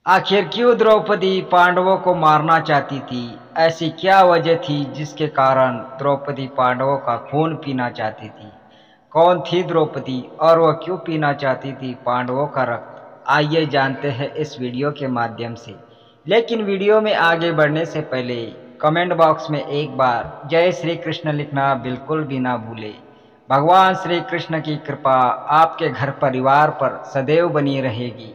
आखिर क्यों द्रौपदी पांडवों को मारना चाहती थी? ऐसी क्या वजह थी जिसके कारण द्रौपदी पांडवों का खून पीना चाहती थी? कौन थी द्रौपदी और वह क्यों पीना चाहती थी पांडवों का रक्त? आइए जानते हैं इस वीडियो के माध्यम से। लेकिन वीडियो में आगे बढ़ने से पहले कमेंट बॉक्स में एक बार जय श्री कृष्ण लिखना बिल्कुल भी ना भूले। भगवान श्री कृष्ण की कृपा आपके घर परिवार पर सदैव बनी रहेगी।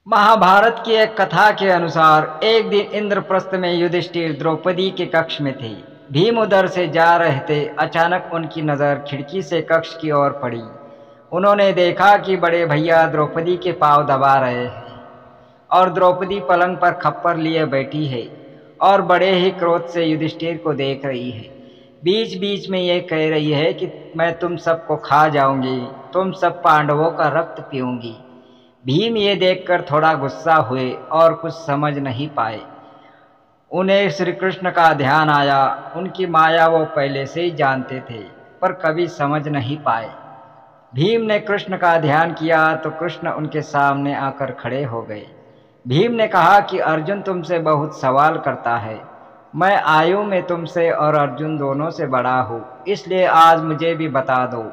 महाभारत की एक कथा के अनुसार एक दिन इंद्रप्रस्थ में युधिष्ठिर द्रौपदी के कक्ष में थे। भीम उधर से जा रहे थे। अचानक उनकी नज़र खिड़की से कक्ष की ओर पड़ी। उन्होंने देखा कि बड़े भैया द्रौपदी के पांव दबा रहे हैं और द्रौपदी पलंग पर खप्पर लिए बैठी है और बड़े ही क्रोध से युधिष्ठिर को देख रही है। बीच बीच में ये कह रही है कि मैं तुम सबको खा जाऊंगी, तुम सब पांडवों का रक्त पीऊंगी। भीम ये देखकर थोड़ा गुस्सा हुए और कुछ समझ नहीं पाए। उन्हें श्री कृष्ण का ध्यान आया। उनकी माया वो पहले से ही जानते थे पर कभी समझ नहीं पाए। भीम ने कृष्ण का ध्यान किया तो कृष्ण उनके सामने आकर खड़े हो गए। भीम ने कहा कि अर्जुन तुमसे बहुत सवाल करता है। मैं आयु में तुमसे और अर्जुन दोनों से बड़ा हूँ, इसलिए आज मुझे भी बता दो।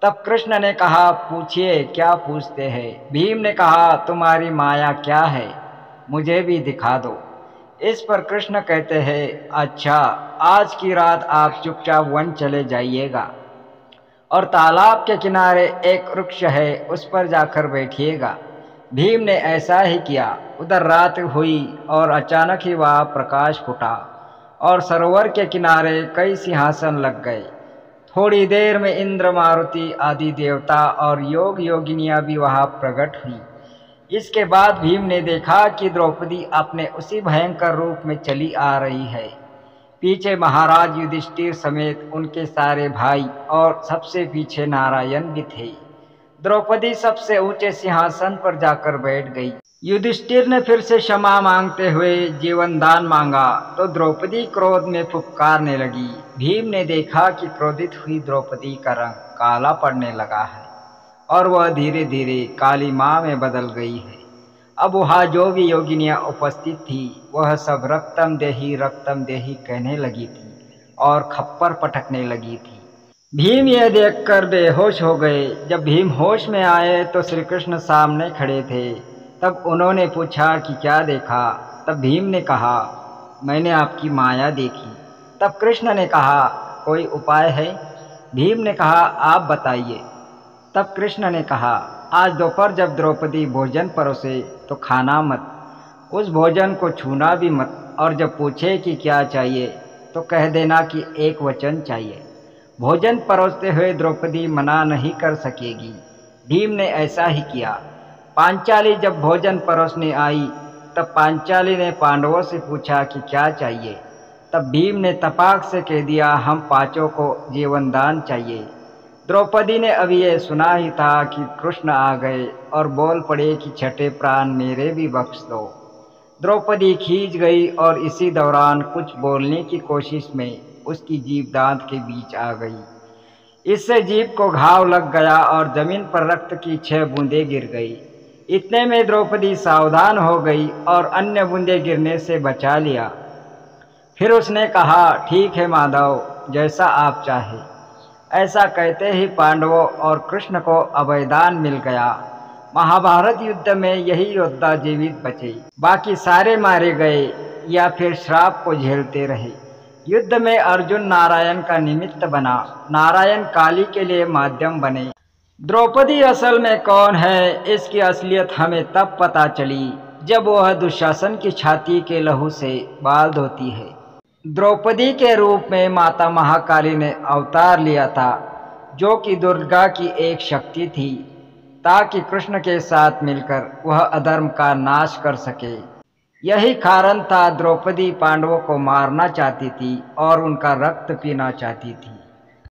तब कृष्ण ने कहा, पूछिए क्या पूछते हैं। भीम ने कहा, तुम्हारी माया क्या है, मुझे भी दिखा दो। इस पर कृष्ण कहते हैं, अच्छा आज की रात आप चुपचाप वन चले जाइएगा और तालाब के किनारे एक वृक्ष है, उस पर जाकर बैठिएगा। भीम ने ऐसा ही किया। उधर रात हुई और अचानक ही वहाँ प्रकाश फूटा और सरोवर के किनारे कई सिंहासन लग गए। थोड़ी देर में इंद्र, मारुति आदि देवता और योग योगिनियां भी वहां प्रकट हुई। इसके बाद भीम ने देखा कि द्रौपदी अपने उसी भयंकर रूप में चली आ रही है। पीछे महाराज युधिष्ठिर समेत उनके सारे भाई और सबसे पीछे नारायण भी थे। द्रौपदी सबसे ऊंचे सिंहासन पर जाकर बैठ गई। युधिष्ठिर ने फिर से क्षमा मांगते हुए जीवन दान मांगा तो द्रौपदी क्रोध में फुफकारने लगी। भीम ने देखा कि क्रोधित हुई द्रौपदी का रंग काला पड़ने लगा है और वह धीरे धीरे काली मां में बदल गई है। अब वहाँ जो भी योगिनियां उपस्थित थी वह सब रक्तम देही कहने लगी थी और खप्पर पटकने लगी थी। भीम यह देखकर बेहोश हो गए। जब भीम होश में आए तो श्री कृष्ण सामने खड़े थे। तब उन्होंने पूछा कि क्या देखा। तब भीम ने कहा, मैंने आपकी माया देखी। तब कृष्ण ने कहा, कोई उपाय है? भीम ने कहा, आप बताइए। तब कृष्ण ने कहा, आज दोपहर जब द्रौपदी भोजन परोसे तो खाना मत, उस भोजन को छूना भी मत, और जब पूछे कि क्या चाहिए तो कह देना कि एक वचन चाहिए। भोजन परोसते हुए द्रौपदी मना नहीं कर सकेगी। भीम ने ऐसा ही किया। पांचाली जब भोजन परोसने आई तब पांचाली ने पांडवों से पूछा कि क्या चाहिए। तब भीम ने तपाक से कह दिया, हम पांचों को जीवन दान चाहिए। द्रौपदी ने अभी ये सुना ही था कि कृष्ण आ गए और बोल पड़े कि छठे प्राण मेरे भी बख्श दो। द्रौपदी खींच गई और इसी दौरान कुछ बोलने की कोशिश में उसकी जीभ दांत के बीच आ गई। इससे जीभ को घाव लग गया और जमीन पर रक्त की 6 बूंदें गिर गई। इतने में द्रौपदी सावधान हो गई और अन्य बूंदें गिरने से बचा लिया। फिर उसने कहा, ठीक है माधव, जैसा आप चाहे। ऐसा कहते ही पांडवों और कृष्ण को अभयदान मिल गया। महाभारत युद्ध में यही योद्धा जीवित बचे, बाकी सारे मारे गए या फिर श्राप को झेलते रहे। युद्ध में अर्जुन नारायण का निमित्त बना, नारायण काली के लिए माध्यम बने। द्रौपदी असल में कौन है, इसकी असलियत हमें तब पता चली जब वह दुशासन की छाती के लहू से बाल धोती है। द्रौपदी के रूप में माता महाकाली ने अवतार लिया था, जो कि दुर्गा की एक शक्ति थी, ताकि कृष्ण के साथ मिलकर वह अधर्म का नाश कर सके। यही कारण था द्रौपदी पांडवों को मारना चाहती थी और उनका रक्त पीना चाहती थी।